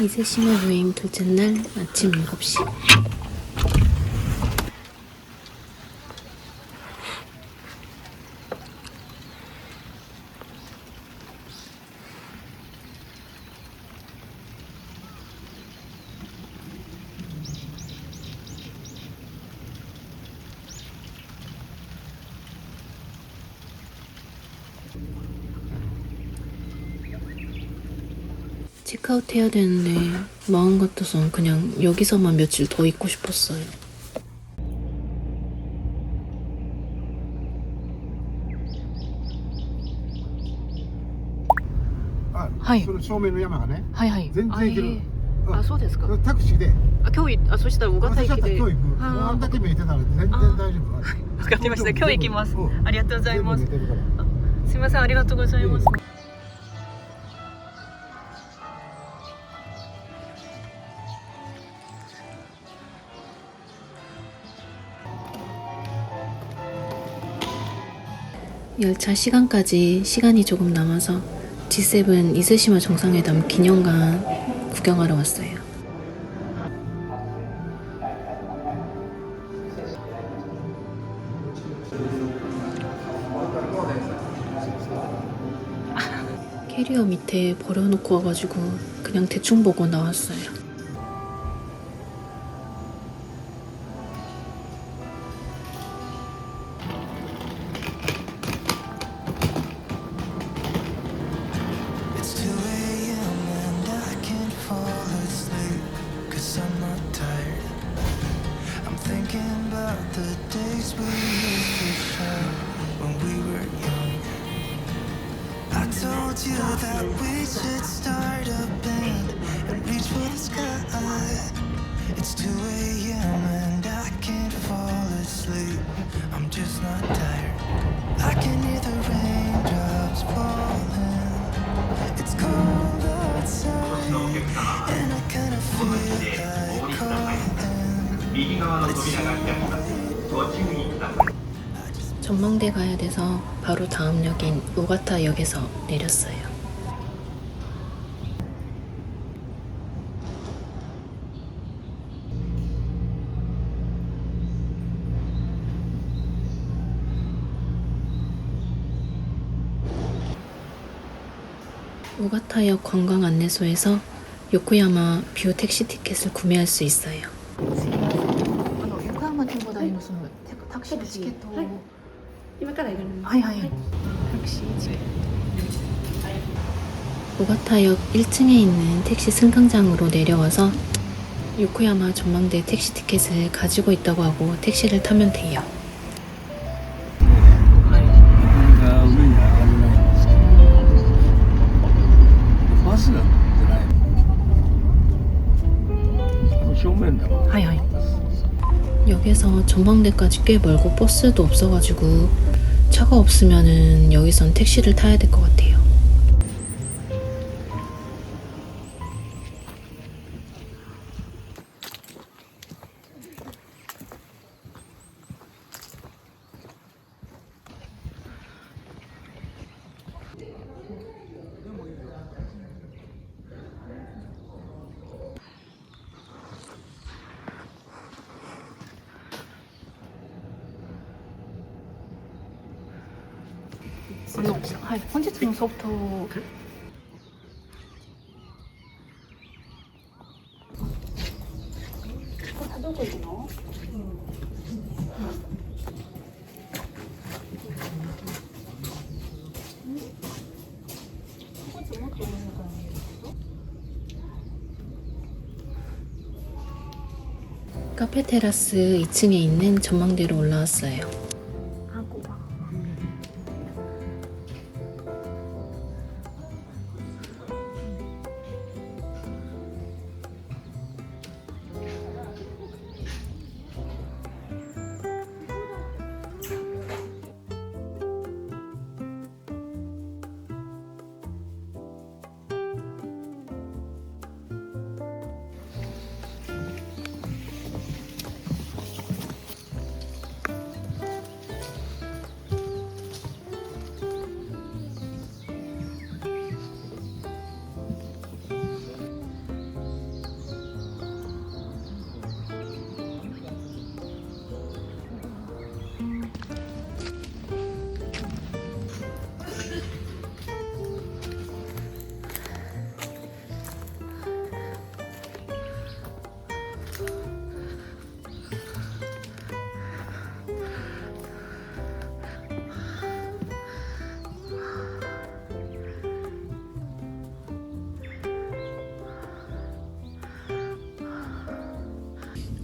이세시마 여행 둘째 날 아침 7시. 체크아웃 해야 되는데 마음 같아선 그냥 여기서만 며칠 더 있고 싶었어요.あ、はい。その正面の山がね、はいはい。全然行ける。あ、そうですか。タクシーで。今日そしたら小型私だ駅で。ったら今日行く。あんだけ見えてたら全然大丈夫。わかりました。今日行きます。ありがとうございます。全部見えてるから。すみません、ありがとうございます。열차 시간까지 시간이 조금 남아서 G7 이세시마 정상회담 기념관 구경하러 왔어요. 캐리어 밑에 버려놓고 와가지고 그냥 대충 보고 나왔어요. It's 2 a.m. and I can't fall asleep 'cause I'm not tired. I'm thinking about the days we used to share when we were young. I told you that we should start a band and reach for the sky. It's 2 a.m. and I can't fall asleep. I'm just not tired. I can hear the raindrops falling. It's cold outside, and I kind of feel like calling. 전망대 가야 돼서 바로 다음 역인 우가타 역에서 내렸어요. 우가타역 관광 안내소에서 요코야마 뷰 택시 티켓을 구매할 수 있어요. 横浜展望台のそのタクシーのチケットを。はい。今から行かれます。はいはい。タクシーで。 우가타역 1층에 있는 택시 승강장으로 내려와서 요코야마 전망대 택시 티켓을 가지고 있다고 하고 택시를 타면 돼요. 역에서 전망대까지 꽤 멀고 버스도 없어가지고 차가 없으면은 여기선 택시를 타야 될 것 같아요.はい、本日のソフトを。どこ行くの？카페 테라스 2층에 있는 전망대로 올라왔어요.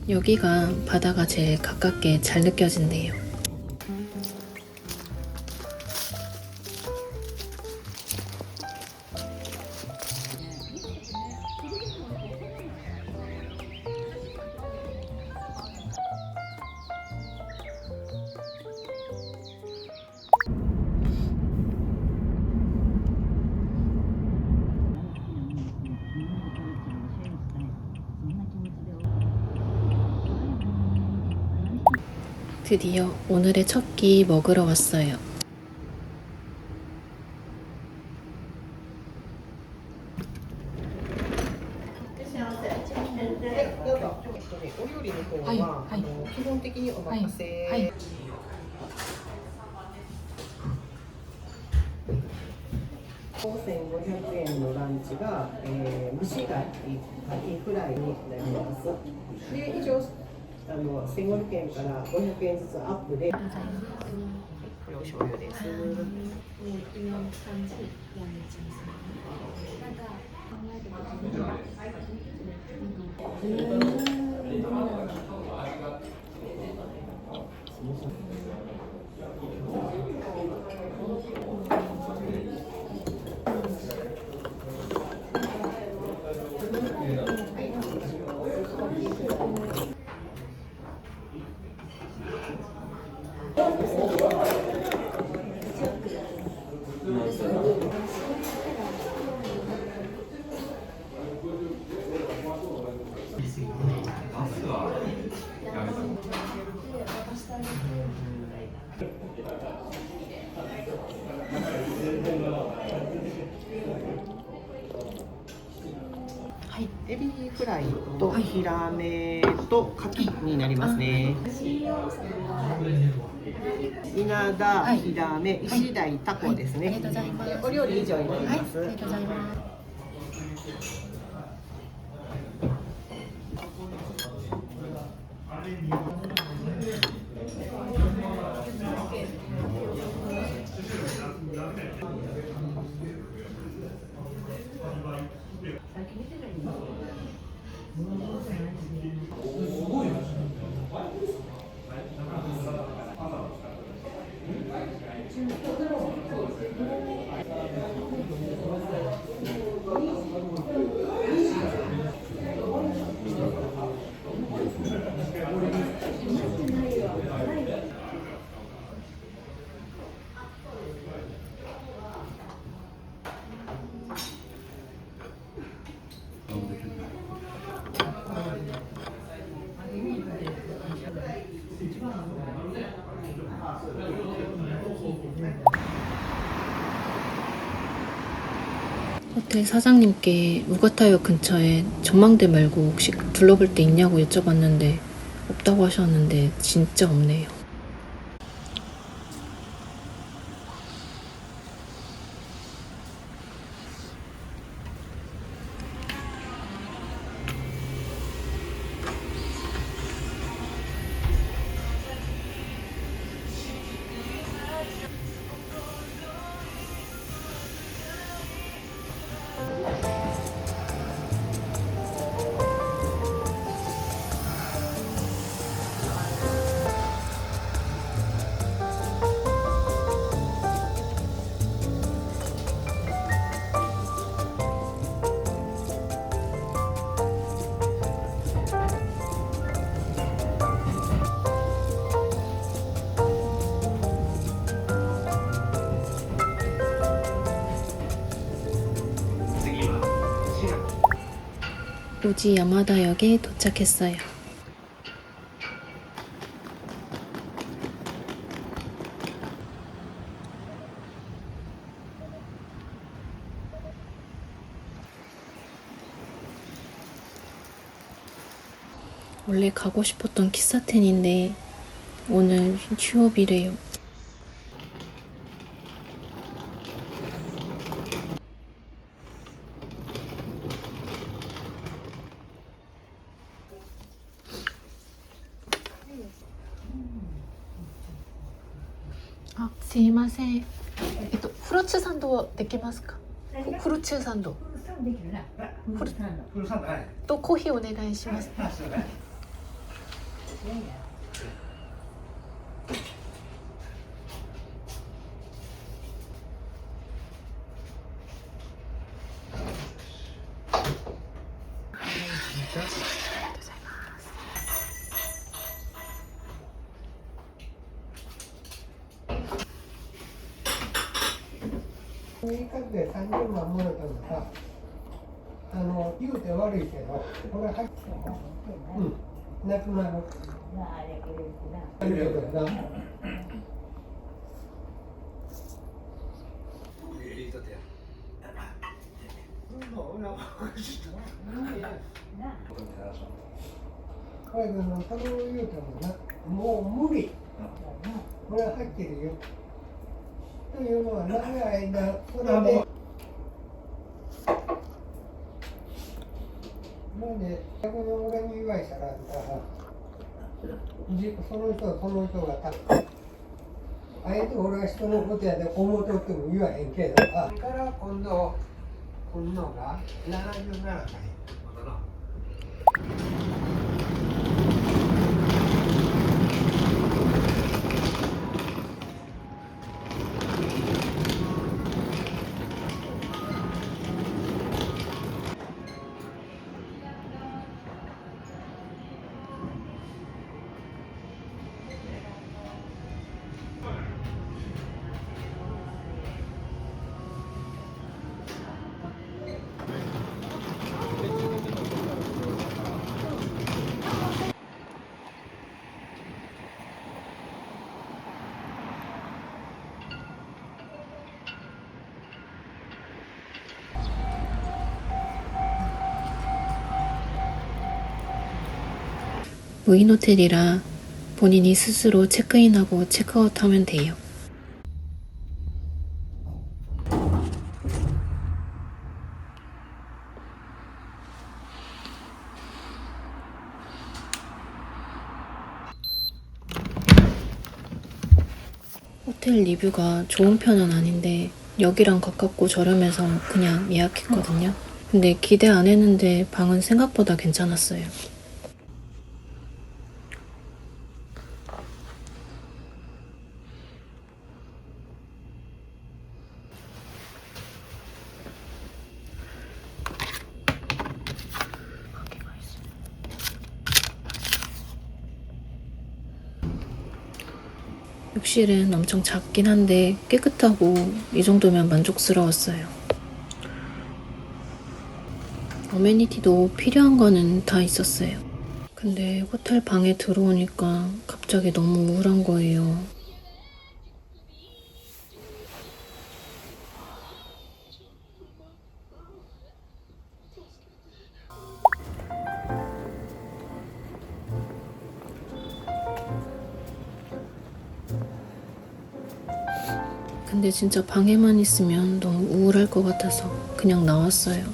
여기가 바다가 제일 가깝게 잘 느껴진대요. 드디어 오늘의 첫 끼 먹으러 왔어요.基本的にお任せ。1500円のランチが、蒸し貝、フライになります。で、一応1500円から500円ずつアップで。これお醤油です。エビフライとヒラメとカキになりますね。稲田、ヒラメ、石鯛、タコですね。お料理以上になります。호텔 사장님께 우가타역 근처에 전망대 말고 혹시 둘러볼 데 있냐고 여쭤봤는데 없다고 하셨는데 진짜 없네요. 우지 야마다역에 도착했어요. 원래 가고 싶었던 키사텐인데 오늘 휴업이래요. 아, すいません。フルーツサンドできますか？フルーツサンド。とコーヒーお願いします。いい数で30万もらったのさ、言うて悪いけど、これ入ってうん、なくなる。ありがとうな。これそれを言うてもな、もう無理。これ入ってるよ。というのは長い間、それで、なんで、逆に俺に言わしたら、その人があえて俺は人のことやで思うとっても言わへんけど、から今度、来んのが77歳。무인 호텔이라 본인이 스스로 체크인하고 체크아웃하면 돼요. 호텔 리뷰가 좋은 편은 아닌데 여기랑 가깝고 저렴해서 그냥 예약했거든요. 근데 기대 안 했는데 방은 생각보다 괜찮았어요. 욕실은 엄청 작긴 한데 깨끗하고 이 정도면 만족스러웠어요. 어메니티도 필요한 거는 다 있었어요. 근데 호텔 방에 들어오니까 갑자기 너무 우울한 거예요. 근데 진짜 방에만 있으면 너무 우울할 것 같아서 그냥 나왔어요.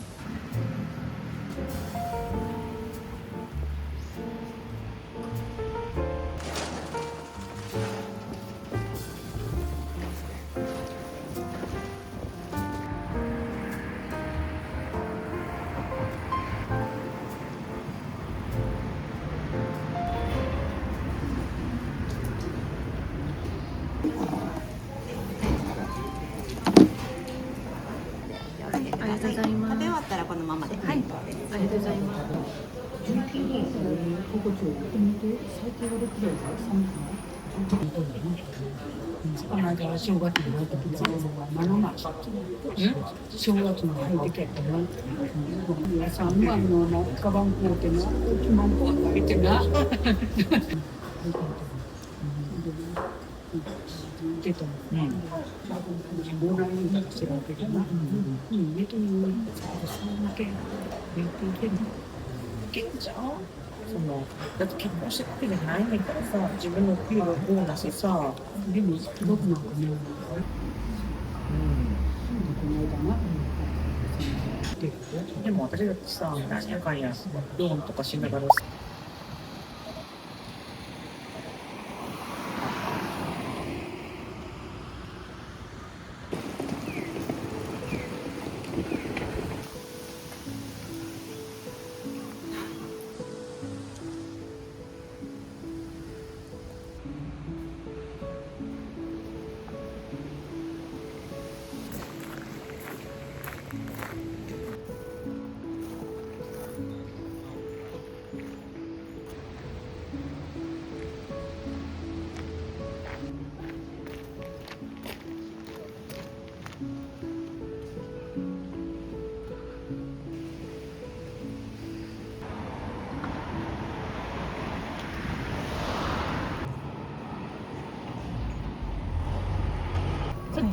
だって結婚してるわけじゃないんだからさ、自分の給料を出してさ、でもどこなんかね、この間な、でも私だってさ、何やかんやローンとかしながらさ、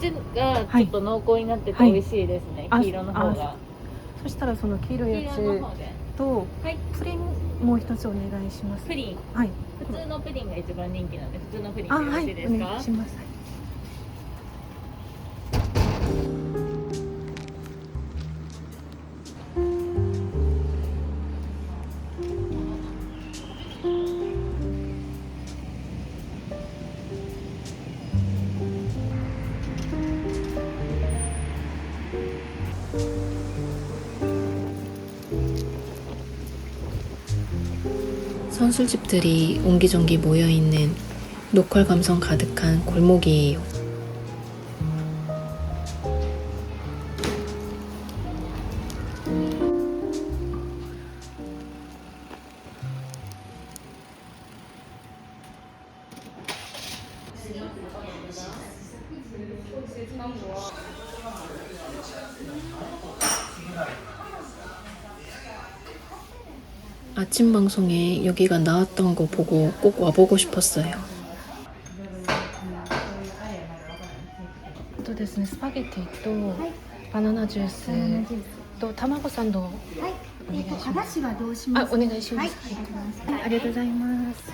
ちがちょっと濃厚になってて美味しいですね、はい黄色の方が。そしたらその黄色い黄や色の方で。つとはい、プリンもう一つお願いします。プリン。はい。普通のプリンが一番人気なんで、普通のプリンあ、でよはい、ろしいですか？お願いします。はい。선술집들이 옹기종기 모여있는 로컬 감성 가득한 골목이에요. 아침 방송에 여기가 나왔던 거 보고 꼭 와보고 싶었어요. ですね、スパゲティとバナナジュースと卵サンドをお願いします。お出汁はどうしますか？あ、お願いします。はい、ありがとうございます。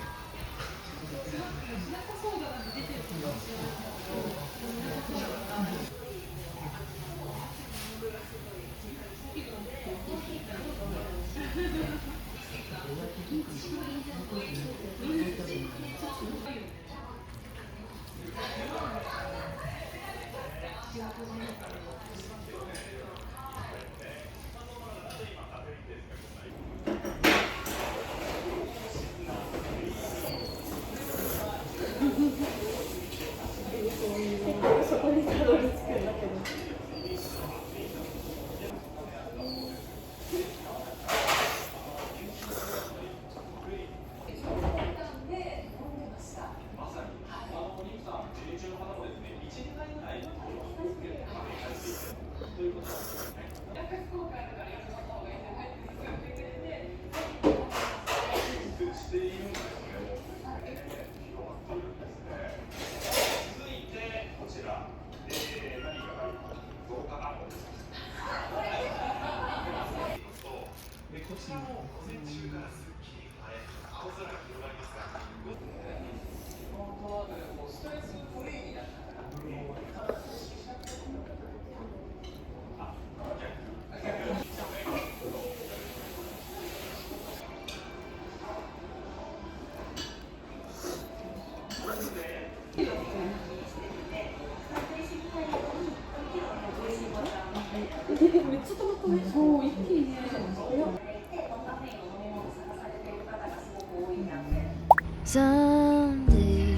Someday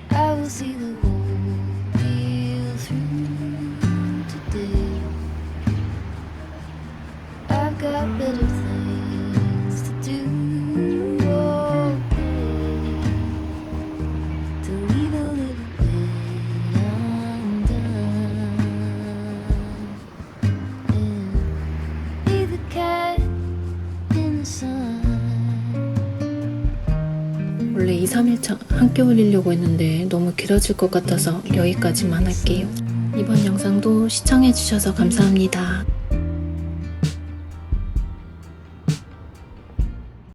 I will see the whole deal through. Today I've got better things to do. Okay, to leave a little bit undone and be the cat in the sun. 원래 2, 3일차 함께 올리려고 했는데 너무 길어질 것 같아서 여기까지만 할게요. 이번 영상도 시청해주셔서 감사합니다.